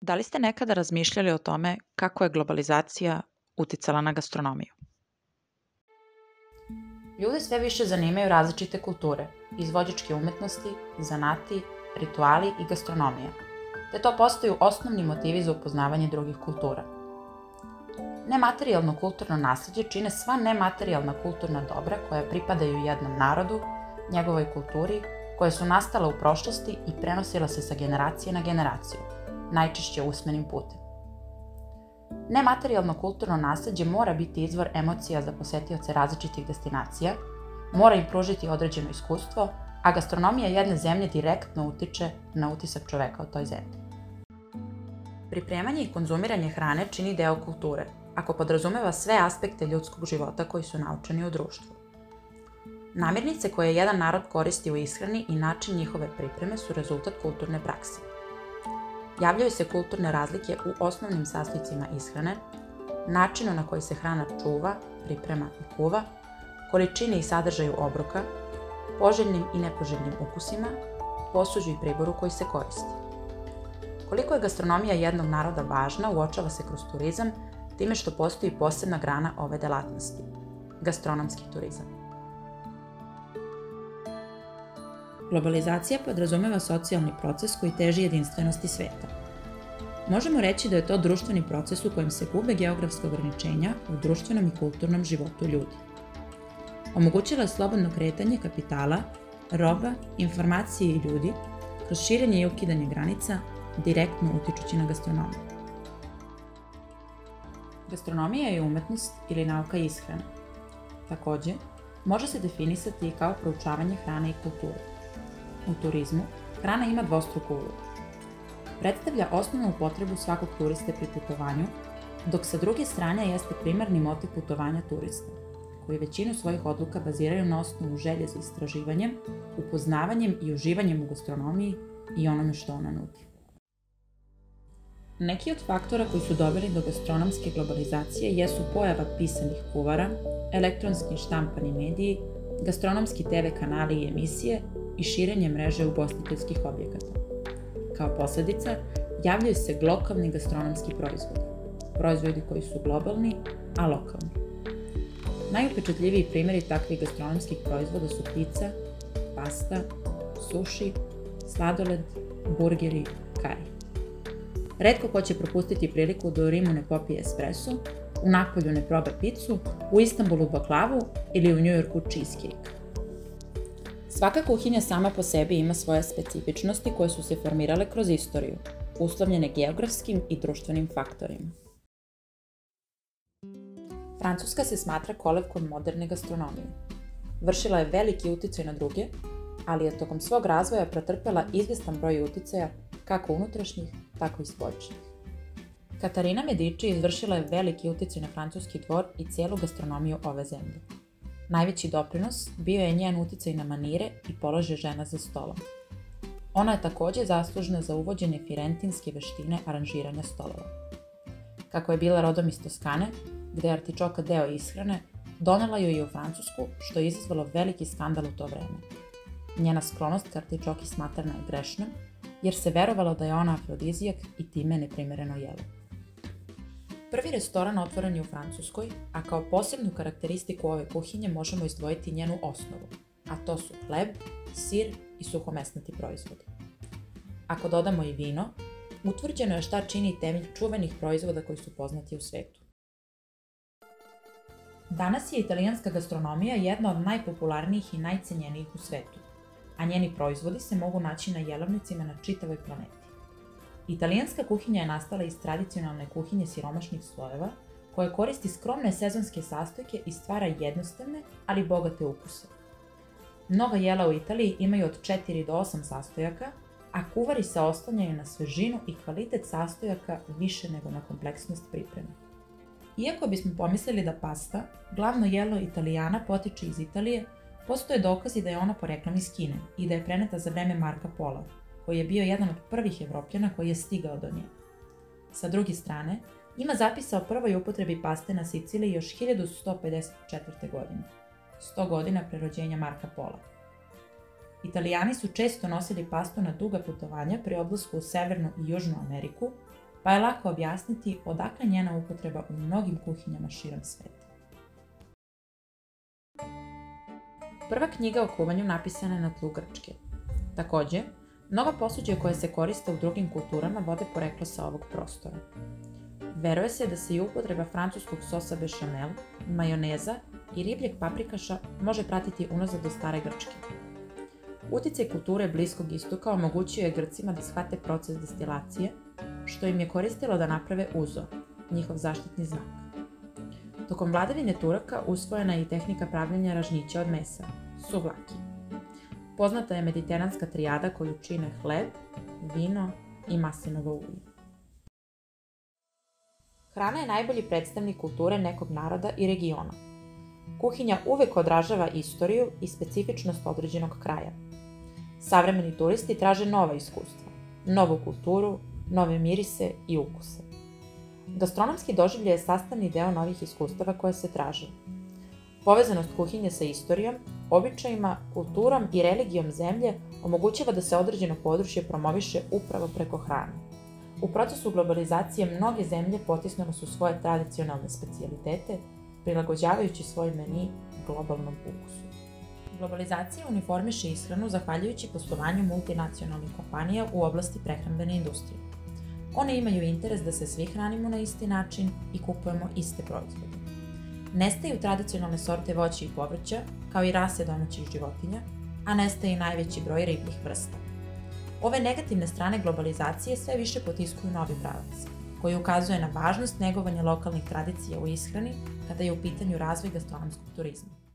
Da li ste nekada razmišljali o tome kako je globalizacija uticala na gastronomiju? Ljude sve više zanimaju različite kulture, izvođačke umetnosti, zanati, rituali i gastronomija, te to postaju osnovni motivi za upoznavanje drugih kultura. Nematerijalno kulturno nasleđe čine sva nematerijalna kulturna dobra koja pripadaju jednom narodu, njegovoj kulturi, koje su nastala u prošlosti i prenosila se sa generacije na generaciju, najčešće usmenim putem. Nematerijalno kulturno nasleđe mora biti izvor emocija za posetioce različitih destinacija, mora im pružiti određeno iskustvo, a gastronomija jedne zemlje direktno utiče na utisak čoveka o toj zemlji. Pripremanje i konzumiranje hrane čini deo kulture, ako podrazumeva sve aspekte ljudskog života koji su naučeni u društvu. Namirnice koje jedan narod koristi u ishrani i način njihove pripreme su rezultat kulturne prakse. Javljaju se kulturne razlike u osnovnim sastojcima ishrane, načinu na koji se hrana čuva, priprema i kuva, količini i sadržaju obroka, poželjnim i nepoželjnim ukusima, posuđu i priboru koji se koristi. Koliko je gastronomija jednog naroda važna, uočava se kroz turizam, time što postoji posebna grana ove delatnosti – gastronomski turizam. Globalizacija podrazumeva socijalni proces koji teži jedinstvenosti sveta. Možemo reći da je to društveni proces u kojem se gube geografska ograničenja u društvenom i kulturnom životu ljudi. Omogućila je slobodno kretanje kapitala, roba, informacije i ljudi, kroz širenje i ukidanje granica, direktno utičući na gastronomiju. Gastronomija je umetnost ili nauka ishrane. Takođe, može se definisati i kao proučavanje hrane i kulture. U turizmu, hrana ima dvostruku ulogu. Predstavlja osnovnu potrebu svakog turiste pri putovanju, dok sa druge strane jeste primarni motiv putovanja turista, koji većinu svojih odluka baziraju na osnovu želje za istraživanjem, upoznavanjem i uživanjem u gastronomiji i onome što ona nudi. Neki od faktora koji su doveli do gastronomske globalizacije jesu pojava pisanih kuvara, elektronski štampani mediji, gastronomski TV kanali i emisije i širenje mreže ugostiteljskih objekata. Kao posledica, javljaju se lokalni gastronomski proizvodi koji su globalni, a lokalni. Najupečatljiviji primjeri takvih gastronomskih proizvoda su pica, pasta, suši, sladoled, burgeri, kari. Retko ko će propustiti priliku da u Rimu ne popije espresso, u Napolju ne proba picu, u Istanbulu baklavu ili u Njujorku cheesecake. Svaka kuhinja sama po sebi ima svoje specifičnosti koje su se formirale kroz istoriju, uslovljene geografskim i društvenim faktorima. Francuska se smatra kolevkom moderne gastronomije. Vršila je veliki uticaj na druge, ali je tokom svog razvoja pretrpela izvestan broj uticaja kako unutrašnjih, tako i spoljšnjih. Katarina Medici izvršila je veliki uticaj na francuski dvor i cijelu gastronomiju ove zemlje. Najveći doprinos bio je njen uticaj na manire i položaj žena za stolom. Ona je takođe zaslužna za uvođenje firentinske veštine aranžiranja stolova. Kako je bila rodom iz Toskane, gde je artičoka deo ishrane, donela ju je u Francusku, što je izazvalo veliki skandal u to vreme. Njena sklonost ka artičoki smatrana je grešnom, jer se verovalo da je ona afrodizijak i time neprimereno jelo. Prvi restoran otvoren je u Francuskoj, a kao posebnu karakteristiku ove kuhinje možemo izdvojiti njenu osnovu, a to su hleb, sir i suhomesnati proizvodi. Ako dodamo i vino, utvrđeno je šta čini temelj čuvenih proizvoda koji su poznati u svetu. Danas je italijanska gastronomija jedna od najpopularnijih i najcenjenijih u svetu, a njeni proizvodi se mogu naći na jelovnicima na čitavoj planeti. Italijanska kuhinja je nastala iz tradicionalne kuhinje siromašnih slojeva, koja koristi skromne sezonske sastojke i stvara jednostavne, ali bogate ukuse. Mnoga jela u Italiji imaju od 4 do 8 sastojaka, a kuvari se oslanjaju na svežinu i kvalitet sastojaka više nego na kompleksnost pripreme. Iako bismo pomislili da pasta, glavno jelo Italijana, potiče iz Italije, postoje dokazi da je ona poreklom iz Kine i da je preneta za vreme Marka Pola, koji je bio jedan od prvih Evropljana koji je stigao do nje. Sa druge strane, ima zapisa o prvoj upotrebi paste na Siciliji još 1154. godine, 100 godina pre rođenja Marka Pola. Italijani su često nosili pastu na duga putovanja pri odlasku u Severnu i Južnu Ameriku, pa je lako objasniti odakle njena upotreba u mnogim kuhinjama širom sveta. Prva knjiga o kuvanju napisana je na tlu Grčke. Takođe, mnoga posuđa koje se koriste u drugim kulturama vode poreklo sa ovog prostora. Veruje se da se i upotreba francuskog sosa bešamel, majoneza i ribljeg paprikaša može pratiti unazad do stare Grčke. Uticaj kulture Bliskog istoka omogućio je Grcima da shvate proces destilacije, što im je koristilo da naprave uzor, njihov zaštitni znak. Tokom vladavine Turaka usvojena je i tehnika pravljenja ražnjića od mesa, suvlaki. Poznata je mediteranska trijada koju čine hleb, vino i maslinovo ulje. Hrana je najbolji predstavnik kulture nekog naroda i regiona. Kuhinja uvek odražava istoriju i specifičnost određenog kraja. Savremeni turisti traže nova iskustva, novu kulturu, nove mirise i ukuse. Gastronomski doživljaj je sastavni deo novih iskustava koje se traže. Povezanost kuhinje sa istorijom, običajima, kulturom i religijom zemlje omogućava da se određeno područje promoviše upravo preko hrane. U procesu globalizacije mnoge zemlje potisnule su svoje tradicionalne specijalitete, prilagođavajući svoj meni globalnom ukusu. Globalizacija uniformiše ishranu zahvaljujući poslovanju multinacionalnih kompanija u oblasti prehrambene industrije. One imaju interes da se svi hranimo na isti način i kupujemo iste proizvode. Nestaju tradicionalne sorte voća i povrća, kao i rase domaćih životinja, a nestaje i najveći broj ribljih vrsta. Ove negativne strane globalizacije sve više potiskuju novi pravac, koji ukazuje na važnost negovanja lokalnih tradicija u ishrani kada je u pitanju razvoj gastronomskog turizma.